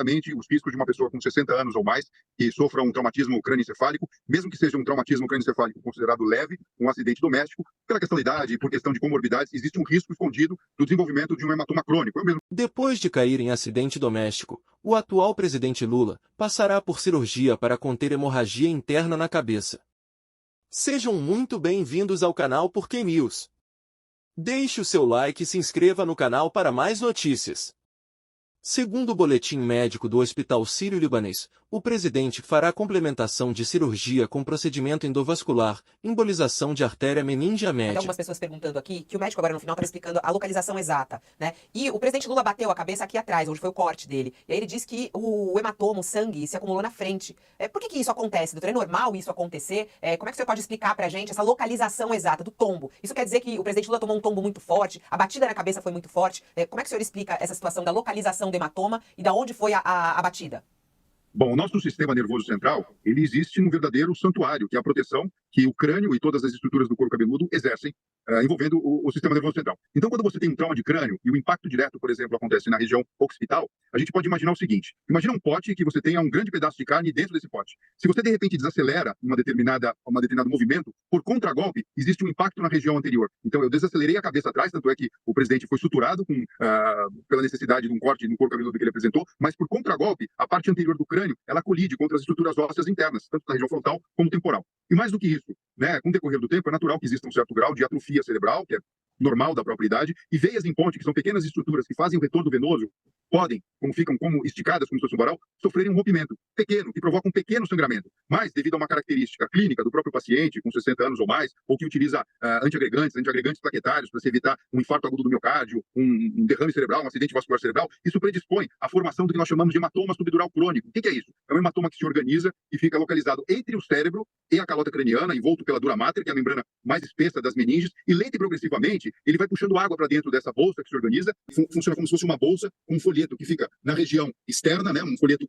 exatamente os riscos de uma pessoa com 60 anos ou mais que sofra um traumatismo crânioencefálico, mesmo que seja um traumatismo crânioencefálico considerado leve, um acidente doméstico, pela questão da idade e por questão de comorbidades, existe um risco escondido do desenvolvimento de um hematoma crônico. Depois de cair em acidente doméstico, o atual presidente Lula passará por cirurgia para conter hemorragia interna na cabeça. Sejam muito bem-vindos ao canal Porquê News. Deixe o seu like e se inscreva no canal para mais notícias. Segundo o boletim médico do Hospital Sírio-Libanês, o presidente fará complementação de cirurgia com procedimento endovascular, embolização de artéria meningea média. Tem algumas pessoas perguntando aqui, que o médico agora no final estava explicando a localização exata, né? E o presidente Lula bateu a cabeça aqui atrás, onde foi o corte dele. E aí ele disse que o hematoma, o sangue, se acumulou na frente. Por que isso acontece, doutor? É normal isso acontecer? Como é que o senhor pode explicar pra gente essa localização exata do tombo? Isso quer dizer que o presidente Lula tomou um tombo muito forte, a batida na cabeça foi muito forte? Como é que o senhor explica essa situação da localização do hematoma e da onde foi a batida? Bom, o nosso sistema nervoso central, ele existe num verdadeiro santuário, que é a proteção que o crânio e todas as estruturas do couro cabeludo exercem, envolvendo o sistema nervoso central. Então, quando você tem um trauma de crânio e o impacto direto, por exemplo, acontece na região occipital, a gente pode imaginar o seguinte: imagina um pote que você tenha um grande pedaço de carne dentro desse pote. Se você, de repente, desacelera um determinado movimento, por contragolpe, existe um impacto na região anterior. Então, eu desacelerei a cabeça atrás, tanto é que o presidente foi suturado pela necessidade de um corte no couro cabeludo que ele apresentou, mas por contragolpe, a parte anterior do crânio, ela colide contra as estruturas ósseas internas, tanto na região frontal como temporal. E mais do que isso, né, com o decorrer do tempo, é natural que exista um certo grau de atrofia cerebral, que é normal da própria idade, e veias em ponte, que são pequenas estruturas que fazem o retorno venoso, podem, como ficam como esticadas, como se fosse um varal, sofrerem um rompimento pequeno, que provoca um pequeno sangramento. Mas, devido a uma característica clínica do próprio paciente, com 60 anos ou mais, ou que utiliza antiagregantes plaquetários para se evitar um infarto agudo do miocárdio, um derrame cerebral, um acidente vascular cerebral, isso predispõe à formação do que nós chamamos de hematoma subdural crônico. O que é isso? É um hematoma que se organiza e fica localizado entre o cérebro e a calota craniana, envolto pela dura mater, que é a membrana mais espessa das meninges, e lenta e progressivamente ele vai puxando água para dentro dessa bolsa que se organiza, funciona como se fosse uma bolsa com um folheto que fica na região externa, né, um folheto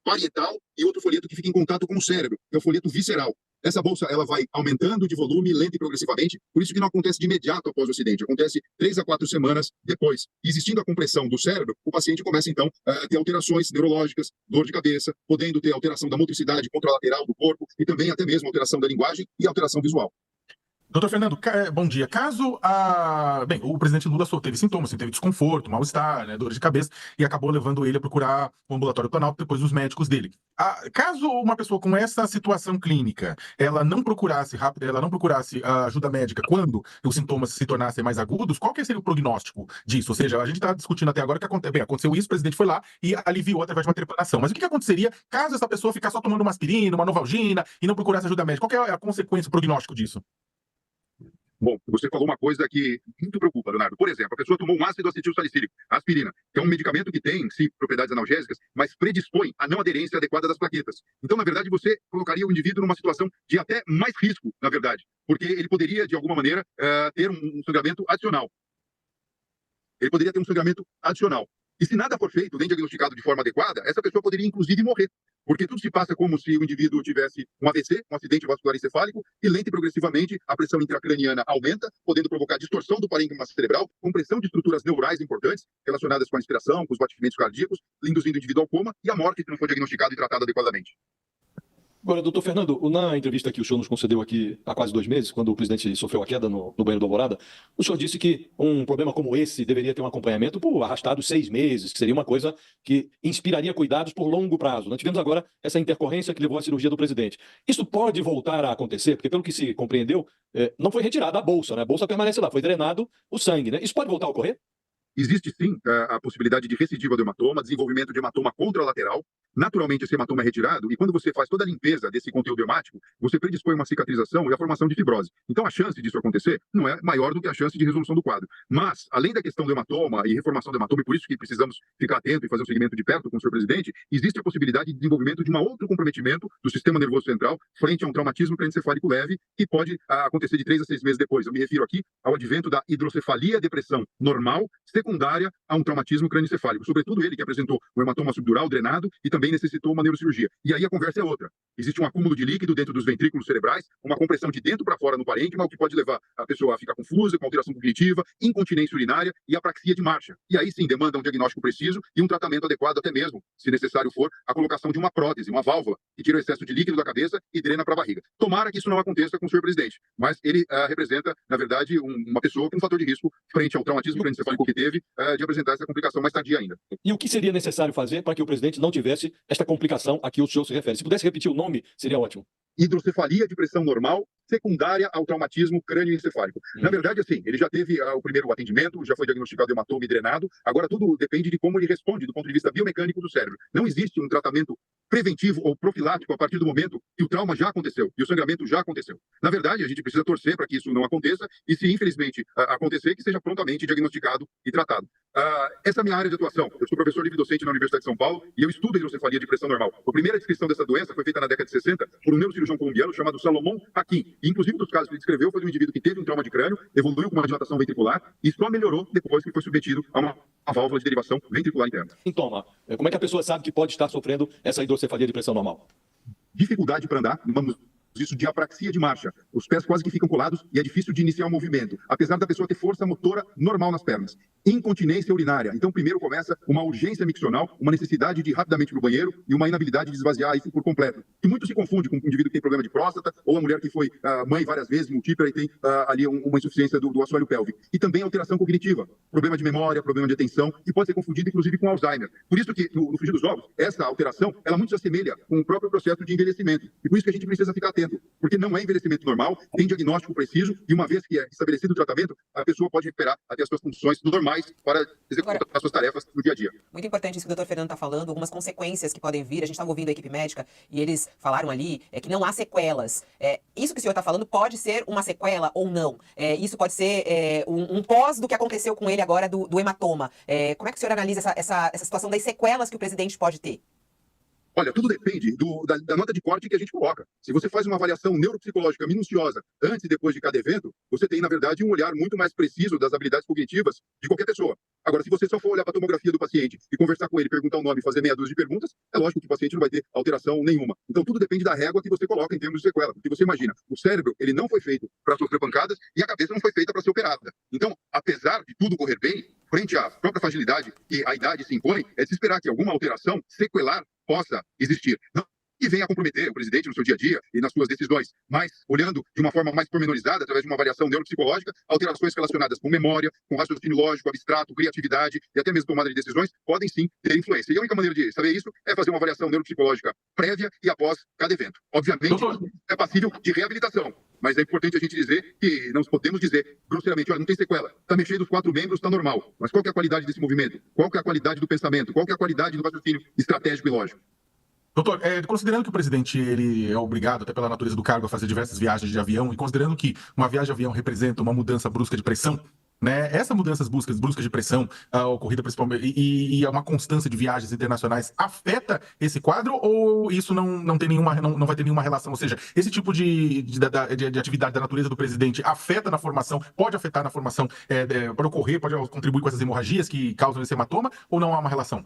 parietal, e outro folheto que fica em contato com o cérebro, que é o folheto visceral. Essa bolsa ela vai aumentando de volume lenta e progressivamente, por isso que não acontece de imediato após o acidente, acontece 3 a 4 semanas depois. E existindo a compressão do cérebro, o paciente começa então a ter alterações neurológicas, dor de cabeça, podendo ter alteração da motricidade contralateral do corpo e também até mesmo alteração da linguagem e alteração visual. Doutor Fernando, bom dia. Caso o presidente Lula só teve sintomas, teve desconforto, mal-estar, né, dor de cabeça, e acabou levando ele a procurar o ambulatório Planalto, depois os médicos dele. Caso uma pessoa com essa situação clínica, ela não procurasse ajuda médica quando os sintomas se tornassem mais agudos, qual que seria o prognóstico disso? Ou seja, a gente está discutindo até agora que aconteceu isso, o presidente foi lá e aliviou através de uma trepanação. Mas o que aconteceria caso essa pessoa ficar só tomando uma aspirina, uma Novalgina e não procurasse ajuda médica? Qual que é a consequência, o prognóstico disso? Bom, você falou uma coisa que muito preocupa, Leonardo. Por exemplo, a pessoa tomou um ácido acetilsalicílico, aspirina, que é um medicamento que tem, sim, propriedades analgésicas, mas predispõe à não aderência adequada das plaquetas. Então, na verdade, você colocaria o indivíduo numa situação de até mais risco, na verdade, porque ele poderia, de alguma maneira, ter um sangramento adicional. Ele poderia ter um sangramento adicional. E se nada for feito, nem diagnosticado de forma adequada, essa pessoa poderia, inclusive, morrer. Porque tudo se passa como se o indivíduo tivesse um AVC, um acidente vascular encefálico, e lenta e progressivamente a pressão intracraniana aumenta, podendo provocar distorção do parênquima cerebral, compressão de estruturas neurais importantes relacionadas com a respiração, com os batimentos cardíacos, induzindo o indivíduo ao coma e à morte se não for diagnosticado e tratado adequadamente. Agora, doutor Fernando, na entrevista que o senhor nos concedeu aqui há quase 2 meses, quando o presidente sofreu a queda no banheiro do Alvorada, o senhor disse que um problema como esse deveria ter um acompanhamento por arrastados 6 meses, que seria uma coisa que inspiraria cuidados por longo prazo. Nós tivemos agora essa intercorrência que levou à cirurgia do presidente. Isso pode voltar a acontecer? Porque, pelo que se compreendeu, não foi retirada a bolsa, né? A bolsa permanece lá, foi drenado o sangue, né? Isso pode voltar a ocorrer? Existe sim a possibilidade de recidiva do hematoma, desenvolvimento de hematoma contralateral. Naturalmente, esse hematoma é retirado e quando você faz toda a limpeza desse conteúdo hemático, você predispõe uma cicatrização e a formação de fibrose. Então, a chance disso acontecer não é maior do que a chance de resolução do quadro. Mas, além da questão do hematoma e reformação do hematoma, e por isso que precisamos ficar atento e fazer um segmento de perto com o senhor presidente, existe a possibilidade de desenvolvimento de um outro comprometimento do sistema nervoso central frente a um traumatismo crânioencefálico leve que pode acontecer de 3 a 6 meses depois. Eu me refiro aqui ao advento da hidrocefalia depressão normal, secundária a um traumatismo crânioencefálico. Sobretudo ele que apresentou um hematoma subdural drenado e também também necessitou uma neurocirurgia. E aí a conversa é outra. Existe um acúmulo de líquido dentro dos ventrículos cerebrais, uma compressão de dentro para fora no parênquima, o que pode levar a pessoa a ficar confusa, com alteração cognitiva, incontinência urinária e apraxia de marcha. E aí sim demanda um diagnóstico preciso e um tratamento adequado, até mesmo, se necessário for, a colocação de uma prótese, uma válvula, que tira o excesso de líquido da cabeça e drena para a barriga. Tomara que isso não aconteça com o senhor presidente, mas ele representa, na verdade, uma pessoa com um fator de risco frente ao traumatismo crânioencefálico que teve, de apresentar essa complicação mais tardia ainda. E o que seria necessário fazer para que o presidente não tivesse esta complicação a que o senhor se refere? Se pudesse repetir o nome, seria ótimo. Hidrocefalia de pressão normal secundária ao traumatismo crânioencefálico. Na verdade, assim, ele já teve o primeiro atendimento, já foi diagnosticado hematoma e drenado, agora tudo depende de como ele responde do ponto de vista biomecânico do cérebro. Não existe um tratamento preventivo ou profilático a partir do momento que o trauma já aconteceu e o sangramento já aconteceu. Na verdade, a gente precisa torcer para que isso não aconteça e, se infelizmente acontecer, que seja prontamente diagnosticado e tratado. Essa é a minha área de atuação. Eu sou professor livre-docente na Universidade de São Paulo e eu estudo a hidrocefalia de pressão normal. A primeira descrição dessa doença foi feita na década de 60 por um neurocirurgião colombiano chamado Salomón Hakim. E, inclusive, um dos casos que ele descreveu foi de um indivíduo que teve um trauma de crânio, evoluiu com uma dilatação ventricular e só melhorou depois que foi submetido a uma válvula de derivação ventricular interna. Sintoma. Como é que a pessoa sabe que pode estar sofrendo essa hidrocefalia de pressão normal? Dificuldade para andar, vamos isso de apraxia de marcha. Os pés quase que ficam colados e é difícil de iniciar o movimento, apesar da pessoa ter força motora normal nas pernas. Incontinência urinária. Então, primeiro começa uma urgência miccional, uma necessidade de ir rapidamente para o banheiro e uma inabilidade de esvaziar isso por completo. E muito se confunde com um indivíduo que tem problema de próstata ou uma mulher que foi mãe várias vezes, múltipla, e tem ali uma insuficiência do assoalho pélvico. E também alteração cognitiva, problema de memória, problema de atenção, que pode ser confundido, inclusive, com Alzheimer. Por isso que, no frigir dos ovos, essa alteração, ela muito se assemelha com o próprio processo de envelhecimento. E por isso que a gente precisa ficar atento, porque não é envelhecimento normal, tem diagnóstico preciso, e uma vez que é estabelecido o tratamento, a pessoa pode recuperar até as suas funções normais para executar as suas tarefas no dia a dia. Muito importante isso que o doutor Fernando está falando, algumas consequências que podem vir. A gente estava ouvindo a equipe médica e eles falaram ali que não há sequelas. Isso que o senhor está falando pode ser uma sequela ou não? Isso pode ser um pós do que aconteceu com ele agora do hematoma. Como é que o senhor analisa essa situação das sequelas que o presidente pode ter? Olha, tudo depende da nota de corte que a gente coloca. Se você faz uma avaliação neuropsicológica minuciosa antes e depois de cada evento, você tem, na verdade, um olhar muito mais preciso das habilidades cognitivas de qualquer pessoa. Agora, se você só for olhar para a tomografia do paciente e conversar com ele, perguntar o nome e fazer meia dúzia de perguntas, é lógico que o paciente não vai ter alteração nenhuma. Então, tudo depende da régua que você coloca em termos de sequela. Porque você imagina, o cérebro ele não foi feito para sofrer pancadas e a cabeça não foi feita para ser operada. Então, apesar de tudo correr bem, frente à própria fragilidade que a idade se impõe, é de se esperar que alguma alteração sequelar possa existir. Não que venha a comprometer o presidente no seu dia a dia e nas suas decisões, mas olhando de uma forma mais pormenorizada, através de uma avaliação neuropsicológica, alterações relacionadas com memória, com raciocínio lógico, abstrato, criatividade e até mesmo tomada de decisões, podem sim ter influência. E a única maneira de saber isso é fazer uma avaliação neuropsicológica prévia e após cada evento. Obviamente, é passível de reabilitação, mas é importante a gente dizer que não podemos dizer grosseiramente, olha, não tem sequela, está mexendo os 4 membros, está normal. Mas qual que é a qualidade desse movimento? Qual que é a qualidade do pensamento? Qual que é a qualidade do raciocínio estratégico e lógico? Doutor, considerando que o presidente ele é obrigado, até pela natureza do cargo, a fazer diversas viagens de avião, e considerando que uma viagem de avião representa uma mudança brusca de pressão, né? Essa mudança brusca de pressão ocorrida principalmente e uma constância de viagens internacionais afeta esse quadro ou isso não tem nenhuma, não vai ter nenhuma relação? Ou seja, esse tipo de atividade da natureza do presidente afeta na formação, pode afetar na formação, pode ocorrer, pode contribuir com essas hemorragias que causam esse hematoma ou não há uma relação?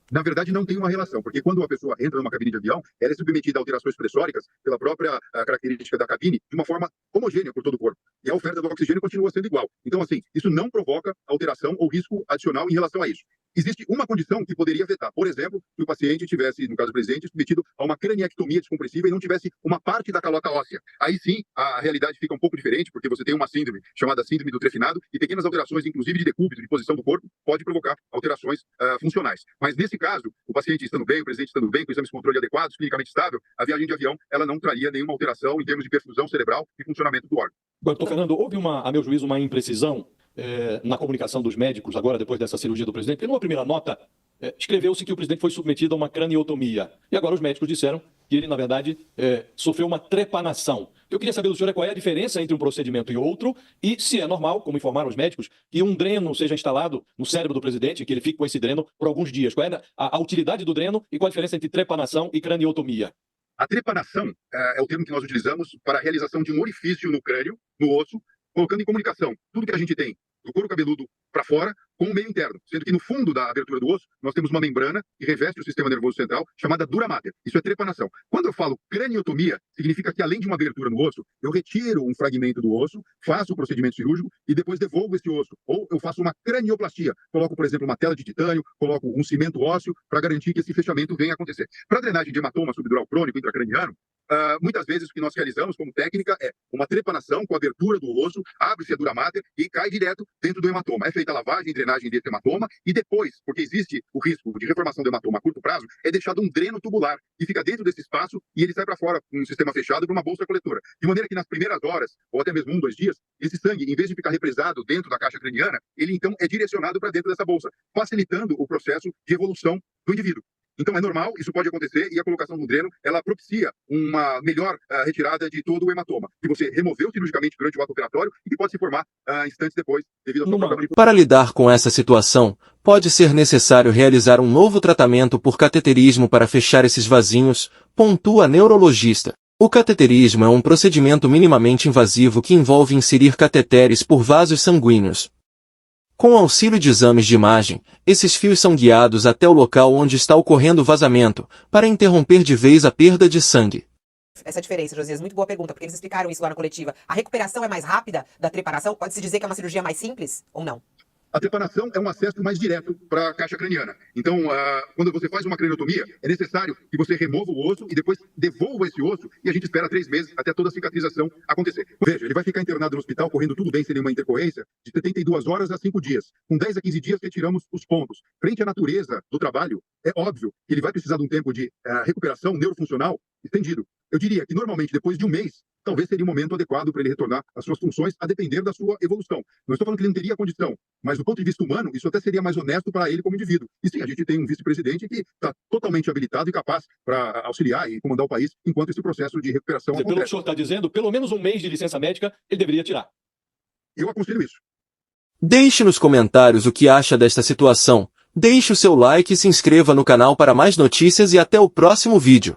Na verdade, não tem uma relação, porque quando uma pessoa entra numa cabine de avião, ela é submetida a alterações pressóricas pela própria característica da cabine de uma forma homogênea por todo o corpo. E a oferta do oxigênio continua sendo igual. Então, assim, isso não provoca alteração ou risco adicional em relação a isso. Existe uma condição que poderia afetar. Por exemplo, se o paciente tivesse, no caso do presidente, submetido a uma craniectomia descompressiva e não tivesse uma parte da calota óssea. Aí sim, a realidade fica um pouco diferente, porque você tem uma síndrome chamada síndrome do trefinado e pequenas alterações, inclusive de decúbito, de posição do corpo, pode provocar alterações funcionais. Mas nesse caso, o paciente estando bem, o presidente estando bem, com exames de controle adequados, clinicamente estável, a viagem de avião, ela não traria nenhuma alteração em termos de perfusão cerebral e funcionamento do órgão. Doutor Fernando, houve a meu juízo, uma imprecisão na comunicação dos médicos agora, depois dessa cirurgia do presidente, porque numa primeira nota escreveu-se que o presidente foi submetido a uma craniotomia. E agora os médicos disseram que ele, na verdade, sofreu uma trepanação. Eu queria saber do senhor qual é a diferença entre um procedimento e outro e se é normal, como informaram os médicos, que um dreno seja instalado no cérebro do presidente, que ele fique com esse dreno por alguns dias. Qual é a utilidade do dreno e qual a diferença entre trepanação e craniotomia? A trepanação é o termo que nós utilizamos para a realização de um orifício no crânio, no osso, colocando em comunicação tudo que a gente tem do couro cabeludo para fora com o meio interno, sendo que no fundo da abertura do osso nós temos uma membrana que reveste o sistema nervoso central, chamada dura mater. Isso é trepanação. Quando eu falo craniotomia, significa que além de uma abertura no osso, eu retiro um fragmento do osso, faço o procedimento cirúrgico e depois devolvo esse osso. Ou eu faço uma cranioplastia, coloco, por exemplo, uma tela de titânio, coloco um cimento ósseo para garantir que esse fechamento venha a acontecer. Para drenagem de hematoma subdural crônico intracraniano, muitas vezes o que nós realizamos como técnica é uma trepanação com a abertura do osso, abre-se a dura mater e cai direto dentro do hematoma. É feita a lavagem, drenagem desse hematoma e depois, porque existe o risco de reformação do hematoma a curto prazo, é deixado um dreno tubular que fica dentro desse espaço e ele sai para fora com um sistema fechado para uma bolsa coletora. De maneira que nas primeiras horas, ou até mesmo 1, 2 dias, esse sangue, em vez de ficar represado dentro da caixa craniana, ele então é direcionado para dentro dessa bolsa, facilitando o processo de evolução do indivíduo. Então é normal, isso pode acontecer e a colocação do dreno, ela propicia uma melhor retirada de todo o hematoma, que você removeu cirurgicamente durante o ato operatório e que pode se formar instantes depois devido à sua própria manipulação. Para lidar com essa situação, pode ser necessário realizar um novo tratamento por cateterismo para fechar esses vasinhos, pontua a neurologista. O cateterismo é um procedimento minimamente invasivo que envolve inserir cateteres por vasos sanguíneos. Com o auxílio de exames de imagem, esses fios são guiados até o local onde está ocorrendo o vazamento, para interromper de vez a perda de sangue. Essa diferença, Josias, muito boa pergunta, porque eles explicaram isso lá na coletiva. A recuperação é mais rápida da trepanação? Pode-se dizer que é uma cirurgia mais simples ou não? A trepanação é um acesso mais direto para a caixa craniana. Então, quando você faz uma craniotomia, é necessário que você remova o osso e depois devolva esse osso e a gente espera 3 meses até toda a cicatrização acontecer. Veja, ele vai ficar internado no hospital, correndo tudo bem, sem nenhuma intercorrência, de 72 horas a 5 dias. Com 10 a 15 dias, retiramos os pontos. Frente à natureza do trabalho, é óbvio que ele vai precisar de um tempo de recuperação neurofuncional estendido. Eu diria que, normalmente, depois de 1 mês, talvez seria o momento adequado para ele retornar às suas funções, a depender da sua evolução. Não estou falando que ele não teria a condição, mas do ponto de vista humano, isso até seria mais honesto para ele como indivíduo. E sim, a gente tem um vice-presidente que está totalmente habilitado e capaz para auxiliar e comandar o país enquanto esse processo de recuperação Pelo que o acontece. senhor está dizendo, pelo menos 1 mês de licença médica ele deveria tirar. Eu aconselho isso. Deixe nos comentários o que acha desta situação. Deixe o seu like e se inscreva no canal para mais notícias e até o próximo vídeo.